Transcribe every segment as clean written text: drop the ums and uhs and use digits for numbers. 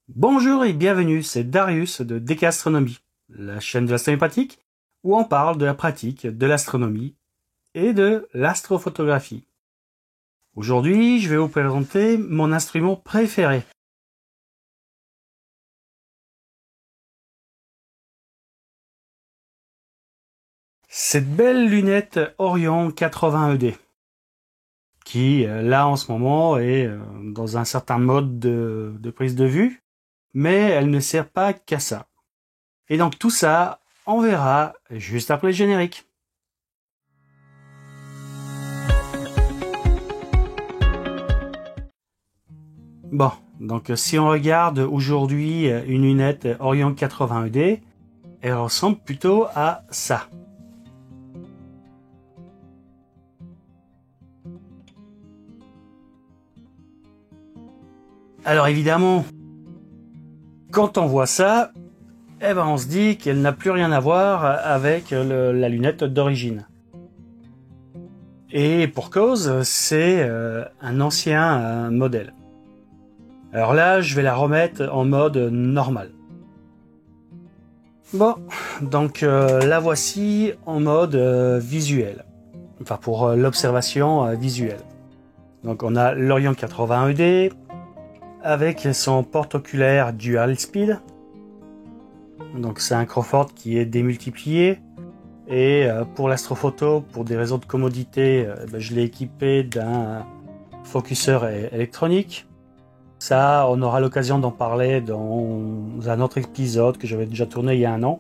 Bonjour et bienvenue, c'est Darius de DK Astronomie, la chaîne de l'astronomie pratique où on parle de la pratique de l'astronomie et de l'astrophotographie. Aujourd'hui, je vais vous présenter mon instrument préféré. Cette belle lunette Orion 80 ED, qui là en ce moment est dans un certain mode de prise de vue, mais elle ne sert pas qu'à ça. Et donc tout ça, on verra juste après le générique. Bon, donc si on regarde aujourd'hui une lunette Orion 80 ED, elle ressemble plutôt à ça. Alors évidemment, quand on voit ça, on se dit qu'elle n'a plus rien à voir avec la lunette d'origine. Et pour cause, c'est un ancien modèle. Alors là, je vais la remettre en mode normal. Bon, donc la voici en mode visuel. Enfin, pour l'observation visuelle. Donc on a l'Orion 80 ED avec son porte-oculaire Dual Speed. Donc c'est un Crawford qui est démultiplié. Et pour l'astrophoto, pour des raisons de commodité, je l'ai équipé d'un focuseur électronique. Ça, on aura l'occasion d'en parler dans un autre épisode que j'avais déjà tourné il y a un an,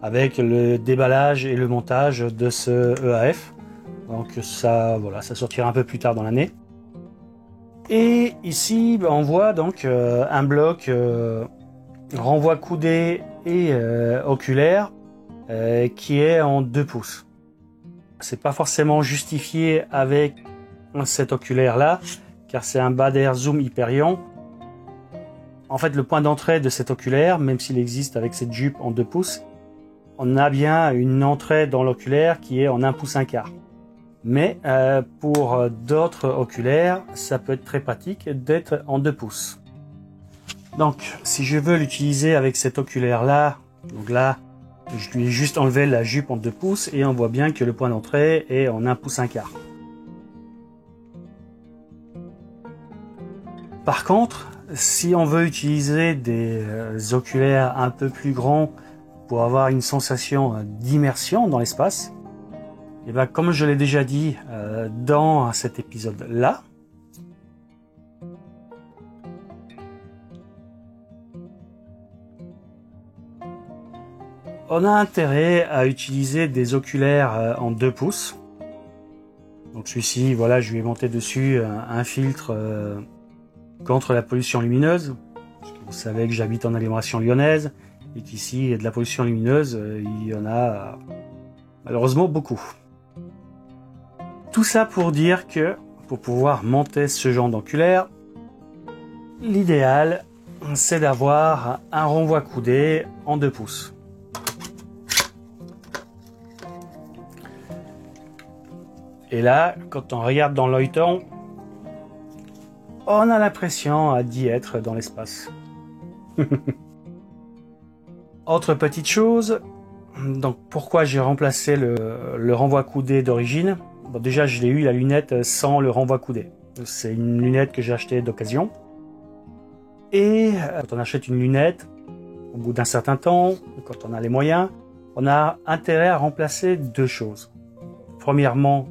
avec le déballage et le montage de ce EAF. Donc ça, voilà, ça sortira un peu plus tard dans l'année. Et ici, on voit donc un bloc renvoi coudé et oculaire qui est en 2 pouces. C'est pas forcément justifié avec cet oculaire là, car c'est un Baader Zoom Hyperion. En fait, le point d'entrée de cet oculaire, même s'il existe avec cette jupe en 2 pouces, on a bien une entrée dans l'oculaire qui est en 1 pouce 1 quart. Mais pour d'autres oculaires, ça peut être très pratique d'être en 2 pouces. Donc, si je veux l'utiliser avec cet oculaire là, donc là, je lui ai juste enlevé la jupe en 2 pouces et on voit bien que le point d'entrée est en 1 pouce 1 quart. Par contre, si on veut utiliser des oculaires un peu plus grands pour avoir une sensation d'immersion dans l'espace, et bien comme je l'ai déjà dit dans cet épisode-là, on a intérêt à utiliser des oculaires en 2 pouces. Donc celui-ci, voilà, je lui ai monté dessus un filtre contre la pollution lumineuse. Parce que vous savez que j'habite en agglomération lyonnaise et qu'ici, il y a de la pollution lumineuse, il y en a malheureusement beaucoup. Tout ça pour dire que pour pouvoir monter ce genre d'oculaire, l'idéal, c'est d'avoir un renvoi coudé en 2 pouces. Et là, quand on regarde dans l'œilleton, on a l'impression d'y être dans l'espace. Autre petite chose, donc pourquoi j'ai remplacé le renvoi coudé d'origine. Bon, déjà, je l'ai eu la lunette sans le renvoi coudé. C'est une lunette que j'ai achetée d'occasion. Et quand on achète une lunette, au bout d'un certain temps, quand on a les moyens, on a intérêt à remplacer 2 choses. Premièrement,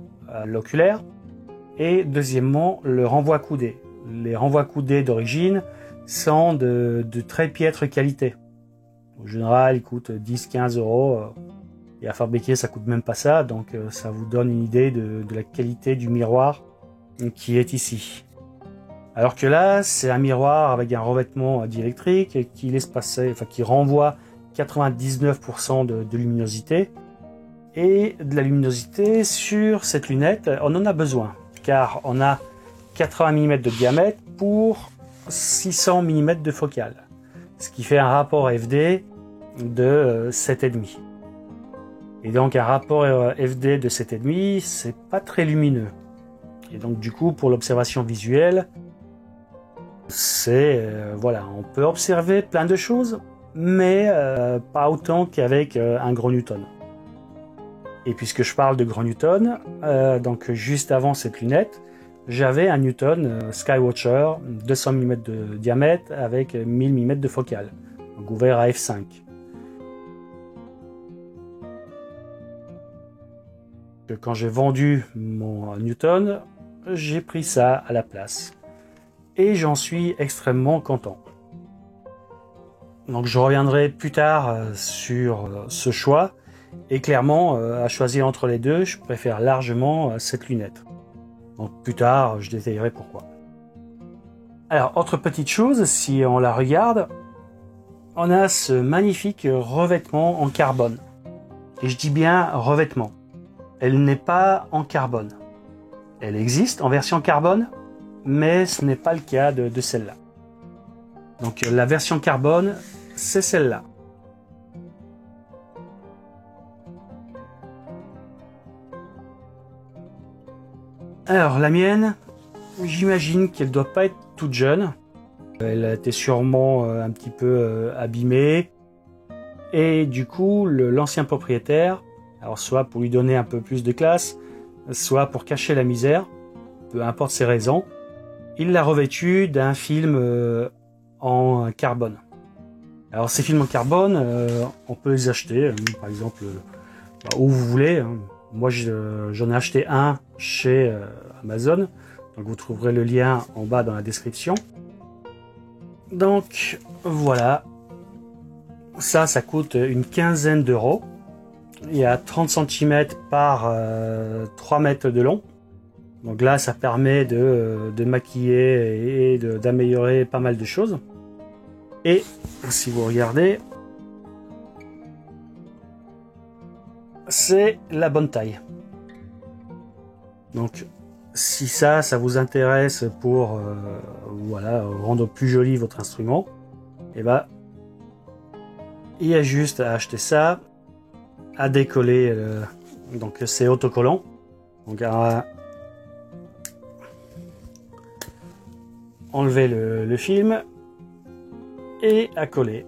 l'oculaire et deuxièmement, le renvoi coudé. Les renvois coudés d'origine sont de très piètre qualité. En général, ils coûtent 10-15 euros. Et à fabriquer, ça coûte même pas ça. Donc, ça vous donne une idée de la qualité du miroir qui est ici. Alors que là, c'est un miroir avec un revêtement diélectrique qui laisse passer, enfin, qui renvoie 99% de luminosité. Et de la luminosité sur cette lunette, on en a besoin. Car on a 80 mm de diamètre pour 600 mm de focale. Ce qui fait un rapport FD de 7,5. Et donc un rapport FD de 7,5, c'est pas très lumineux. Et donc du coup, pour l'observation visuelle, Voilà, on peut observer plein de choses, mais pas autant qu'avec un gros Newton. Et puisque je parle de gros Newton, donc juste avant cette lunette, j'avais un Newton Skywatcher 200 mm de diamètre avec 1000 mm de focale, donc ouvert à f5. Quand j'ai vendu mon Newton, j'ai pris ça à la place. Et j'en suis extrêmement content. Donc je reviendrai plus tard sur ce choix. Et clairement, à choisir entre les deux, je préfère largement cette lunette. Donc plus tard, je détaillerai pourquoi. Alors, autre petite chose, si on la regarde, on a ce magnifique revêtement en carbone. Et je dis bien revêtement. Elle n'est pas en carbone. Elle existe en version carbone, mais ce n'est pas le cas de celle-là. Donc la version carbone, c'est celle-là. Alors la mienne, j'imagine qu'elle doit pas être toute jeune. Elle a été sûrement un petit peu abîmée. Et du coup, l'ancien propriétaire, alors soit pour lui donner un peu plus de classe, soit pour cacher la misère, peu importe ses raisons, il l'a revêtu d'un film en carbone. Alors ces films en carbone, on peut les acheter, par exemple, où vous voulez. Hein. Moi, j'en ai acheté un chez Amazon, donc vous trouverez le lien en bas dans la description. Donc voilà, ça coûte une quinzaine d'euros. Il y a 30 cm par 3 mètres de long. Donc là, ça permet de maquiller et d'améliorer pas mal de choses. Et si vous regardez, c'est la bonne taille. Donc si ça vous intéresse pour voilà, rendre plus joli votre instrument, et ben il y a juste à acheter ça, à décoller, donc c'est autocollant, donc à enlever le film et à coller,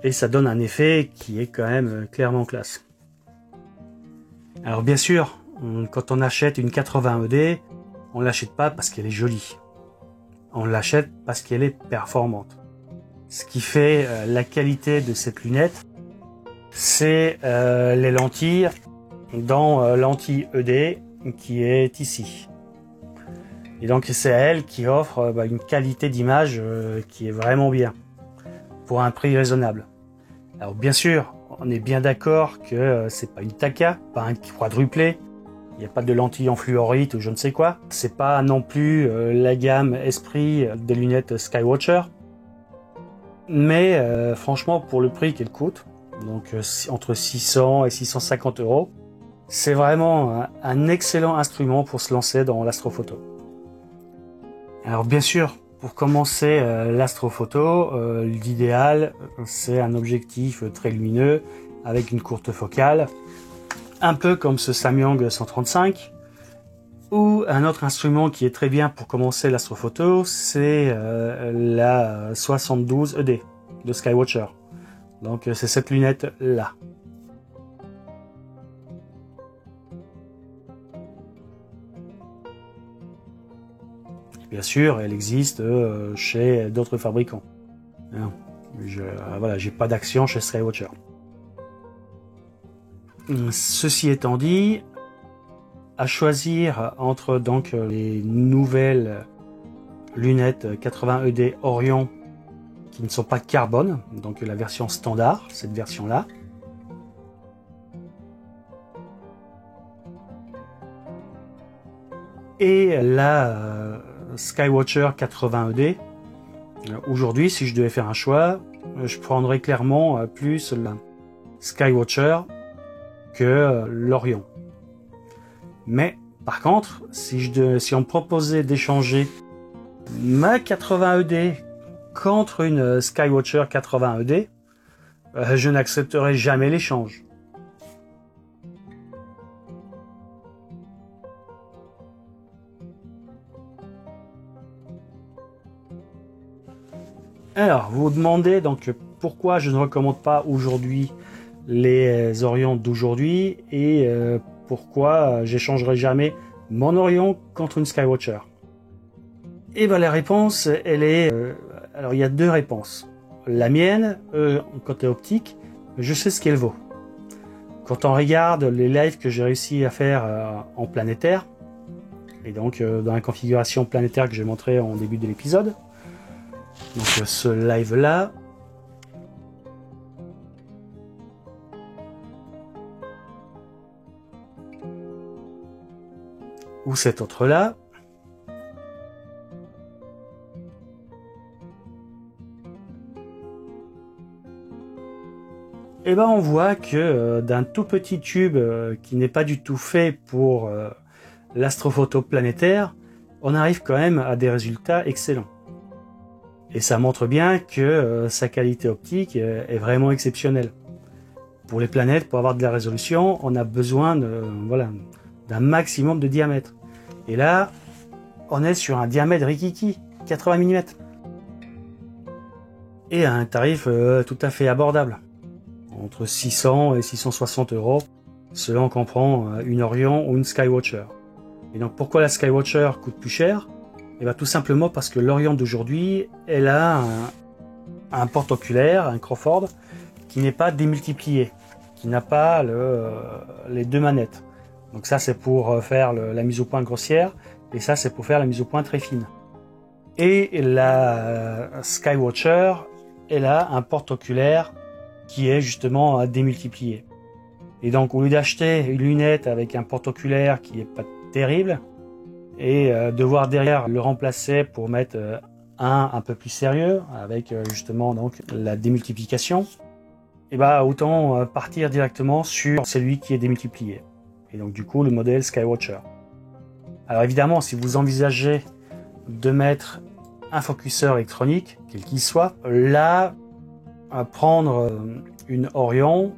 et ça donne un effet qui est quand même clairement classe. Alors bien sûr, quand on achète une 80 ED, on l'achète pas parce qu'elle est jolie, on l'achète parce qu'elle est performante. Ce qui fait la qualité de cette lunette, c'est les lentilles dans lentille ED qui est ici. Et donc c'est elle qui offre une qualité d'image qui est vraiment bien, pour un prix raisonnable. Alors bien sûr, on est bien d'accord que c'est pas une Taka, pas un quadruplé, il n'y a pas de lentilles en fluorite ou je ne sais quoi. C'est pas non plus la gamme Esprit des lunettes Skywatcher. Mais franchement, pour le prix qu'elle coûte, donc entre 600 et 650 euros, c'est vraiment un excellent instrument pour se lancer dans l'astrophoto. Alors bien sûr, pour commencer l'astrophoto, l'idéal c'est un objectif très lumineux avec une courte focale, un peu comme ce Samyang 135, ou un autre instrument qui est très bien pour commencer l'astrophoto, c'est la 72 ED de Skywatcher. Donc c'est cette lunette là. Bien sûr, elle existe chez d'autres fabricants. Voilà, j'ai pas d'action chez Skywatcher. Ceci étant dit, à choisir entre donc les nouvelles lunettes 80 ED Orion qui ne sont pas carbone, donc la version standard, cette version là, et la Skywatcher 80 ED. Aujourd'hui, si je devais faire un choix, je prendrais clairement plus la Skywatcher que l'Orion. Mais par contre, si on me proposait d'échanger ma 80 ED contre une Skywatcher 80 ED, je n'accepterai jamais l'échange. Alors, vous vous demandez donc pourquoi je ne recommande pas aujourd'hui les Orion d'aujourd'hui et pourquoi j'échangerai jamais mon Orion contre une Skywatcher. Et ben la réponse, elle est... alors il y a deux réponses. La mienne, côté optique, je sais ce qu'elle vaut. Quand on regarde les lives que j'ai réussi à faire en planétaire, et donc dans la configuration planétaire que j'ai montré en début de l'épisode, donc ce live là, ou cet autre là, et ben on voit que d'un tout petit tube qui n'est pas du tout fait pour l'astrophoto planétaire, on arrive quand même à des résultats excellents. Et ça montre bien que sa qualité optique est vraiment exceptionnelle. Pour les planètes, pour avoir de la résolution, on a besoin d'un maximum de diamètre. Et là, on est sur un diamètre rikiki, 80 mm. Et à un tarif tout à fait abordable. Entre 600 et 660 euros, selon qu'on prend une Orion ou une Skywatcher. Et donc pourquoi la Skywatcher coûte plus cher? Et bien tout simplement parce que l'Orion d'aujourd'hui, elle a un porte-oculaire, un Crawford, qui n'est pas démultiplié, qui n'a pas les deux manettes. Donc ça c'est pour faire la mise au point grossière, et ça c'est pour faire la mise au point très fine. Et la Skywatcher, elle a un porte-oculaire qui est justement démultiplié. Et donc au lieu d'acheter une lunette avec un porte-oculaire qui est pas terrible, et devoir derrière le remplacer pour mettre un peu plus sérieux avec justement donc la démultiplication, et bah autant partir directement sur celui qui est démultiplié. Et donc du coup le modèle Skywatcher. Alors évidemment si vous envisagez de mettre un focuseur électronique, quel qu'il soit, là prendre une Orion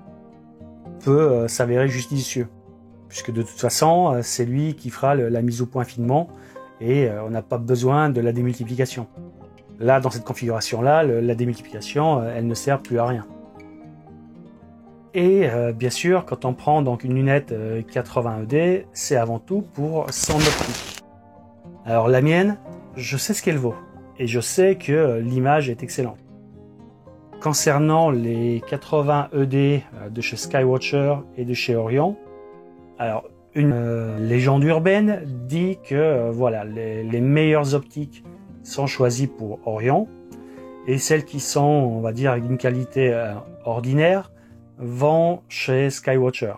peut s'avérer judicieux. Puisque de toute façon, c'est lui qui fera la mise au point finement et on n'a pas besoin de la démultiplication. Là, dans cette configuration-là, la démultiplication, elle ne sert plus à rien. Et bien sûr, quand on prend donc une lunette 80 ED, c'est avant tout pour son optique. Alors la mienne, je sais ce qu'elle vaut et je sais que l'image est excellente. Concernant les 80 ED de chez Skywatcher et de chez Orion, alors, une légende urbaine dit que les meilleures optiques sont choisies pour Orion et celles qui sont, on va dire, d'une qualité ordinaire vont chez Skywatcher.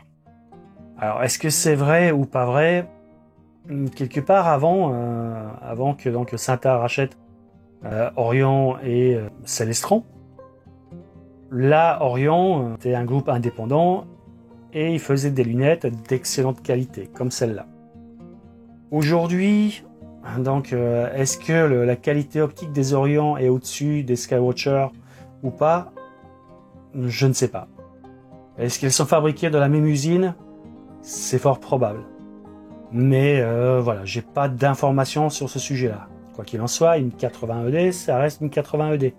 Alors, est-ce que c'est vrai ou pas vrai? Quelque part avant que donc Sintar rachète Orion et Celestron, là, Orion était un groupe indépendant et il faisait des lunettes d'excellente qualité, comme celle-là. Aujourd'hui, donc, est-ce que la qualité optique des Orion est au-dessus des Skywatcher ou pas? Je ne sais pas. Est-ce qu'elles sont fabriquées dans la même usine? C'est fort probable. Mais j'ai pas d'informations sur ce sujet-là. Quoi qu'il en soit, une 80 ED, ça reste une 80 ED.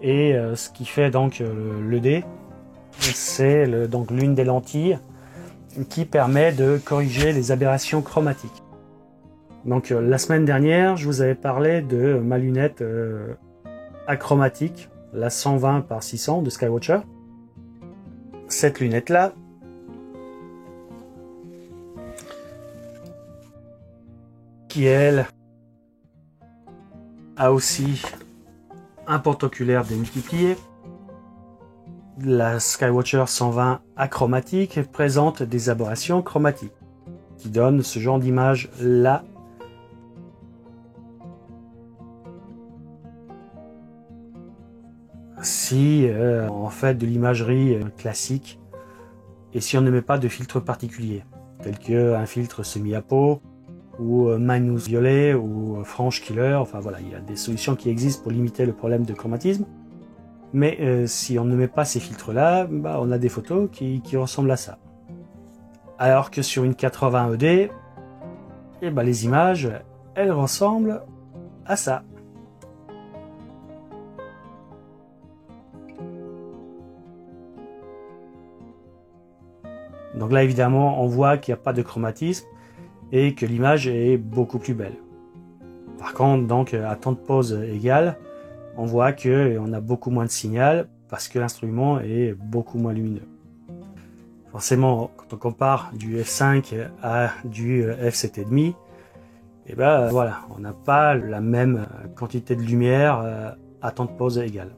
Et ce qui fait donc l'ED, c'est donc l'une des lentilles qui permet de corriger les aberrations chromatiques. Donc la semaine dernière, je vous avais parlé de ma lunette achromatique, la 120 par 600 de Skywatcher. Cette lunette-là, qui elle a aussi un porte-oculaire démultiplié. La Skywatcher 120 achromatique présente des aberrations chromatiques qui donnent ce genre d'image là. Si on fait de l'imagerie classique et si on ne met pas de filtre particulier, tel que un filtre semi-apo ou Magnus Violet ou Franche Killer, enfin voilà, il y a des solutions qui existent pour limiter le problème de chromatisme. Mais si on ne met pas ces filtres-là, on a des photos qui ressemblent à ça. Alors que sur une 80 ED, les images, elles ressemblent à ça. Donc là évidemment on voit qu'il n'y a pas de chromatisme et que l'image est beaucoup plus belle. Par contre donc à temps de pause égal, on voit qu'on a beaucoup moins de signal parce que l'instrument est beaucoup moins lumineux. Forcément quand on compare du f5 à du f7,5, et ben voilà, on n'a pas la même quantité de lumière à temps de pause égal.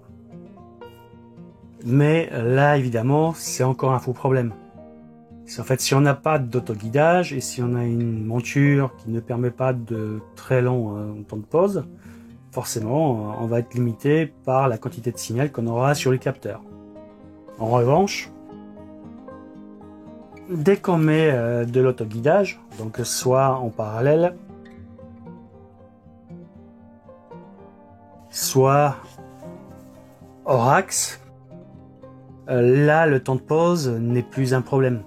Mais là évidemment c'est encore un faux problème. En fait, si on n'a pas d'autoguidage et si on a une monture qui ne permet pas de très long temps de pause, forcément on va être limité par la quantité de signal qu'on aura sur le capteur. En revanche, dès qu'on met de l'autoguidage, donc soit en parallèle, soit hors axe, là le temps de pause n'est plus un problème.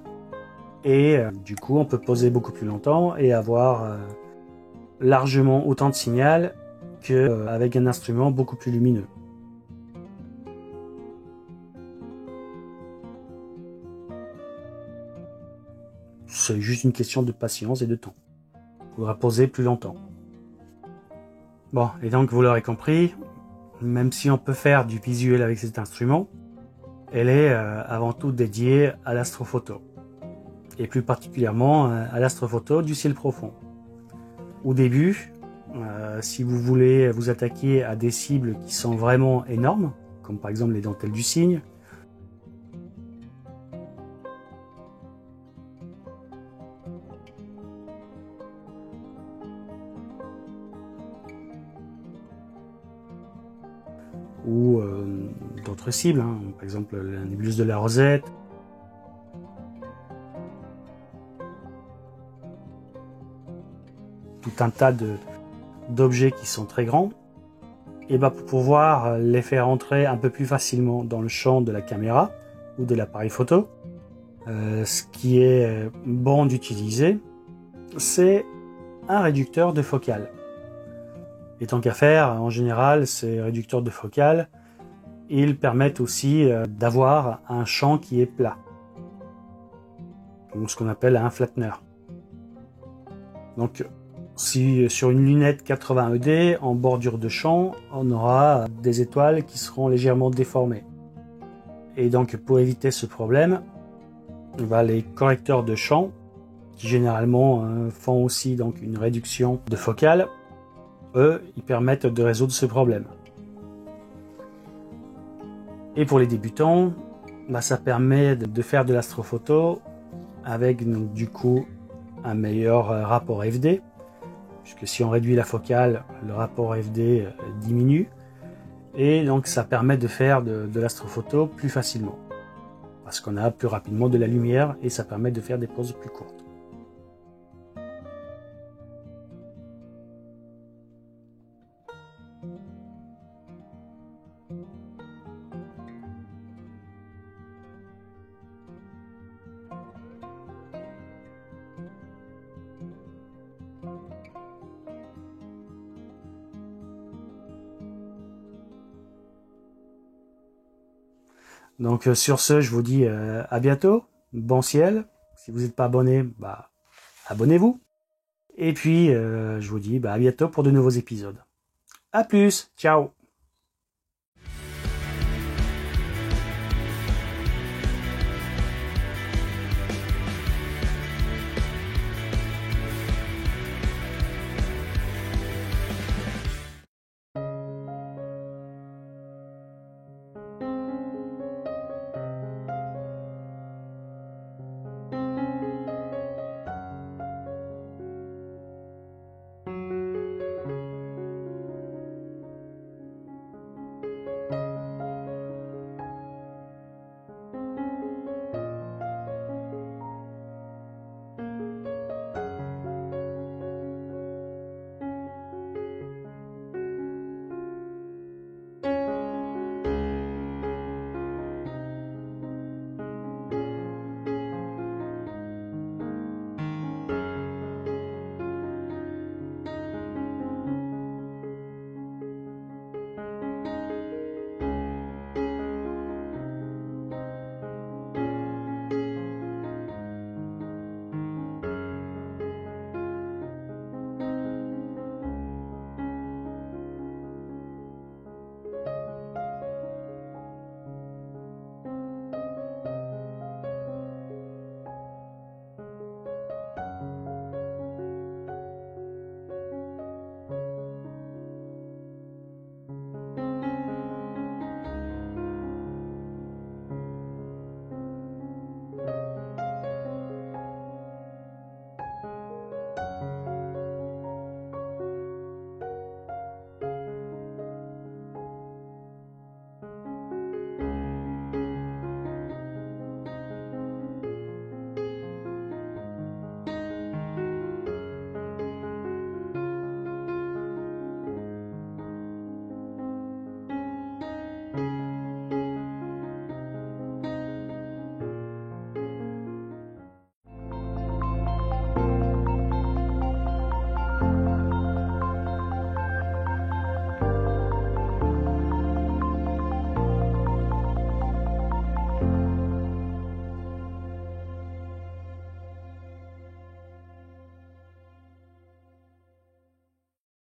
Et du coup on peut poser beaucoup plus longtemps et avoir largement autant de signal qu'avec un instrument beaucoup plus lumineux. C'est juste une question de patience et de temps. Il faudra poser plus longtemps. Bon, et donc vous l'aurez compris, même si on peut faire du visuel avec cet instrument, elle est avant tout dédiée à l'astrophoto. Et plus particulièrement à l'astrophoto du ciel profond. Au début, si vous voulez vous attaquer à des cibles qui sont vraiment énormes, comme par exemple les dentelles du Cygne, ou d'autres cibles, hein, par exemple la nébuleuse de la Rosette, tout un tas d'objets qui sont très grands, et ben pour pouvoir les faire entrer un peu plus facilement dans le champ de la caméra ou de l'appareil photo, ce qui est bon d'utiliser, c'est un réducteur de focale. Et tant qu'à faire, en général, ces réducteurs de focale, ils permettent aussi d'avoir un champ qui est plat, donc ce qu'on appelle un flattener. Donc si sur une lunette 80 ED en bordure de champ, on aura des étoiles qui seront légèrement déformées. Et donc pour éviter ce problème, les correcteurs de champ, qui généralement font aussi donc une réduction de focale, eux, ils permettent de résoudre ce problème. Et pour les débutants, ça permet de faire de l'astrophoto avec donc, du coup un meilleur rapport FD, puisque si on réduit la focale, le rapport FD diminue, et donc ça permet de faire de l'astrophoto plus facilement, parce qu'on a plus rapidement de la lumière et ça permet de faire des poses plus courtes. Donc sur ce, je vous dis à bientôt, bon ciel. Si vous n'êtes pas abonné, abonnez-vous. Et puis je vous dis à bientôt pour de nouveaux épisodes. À plus, ciao.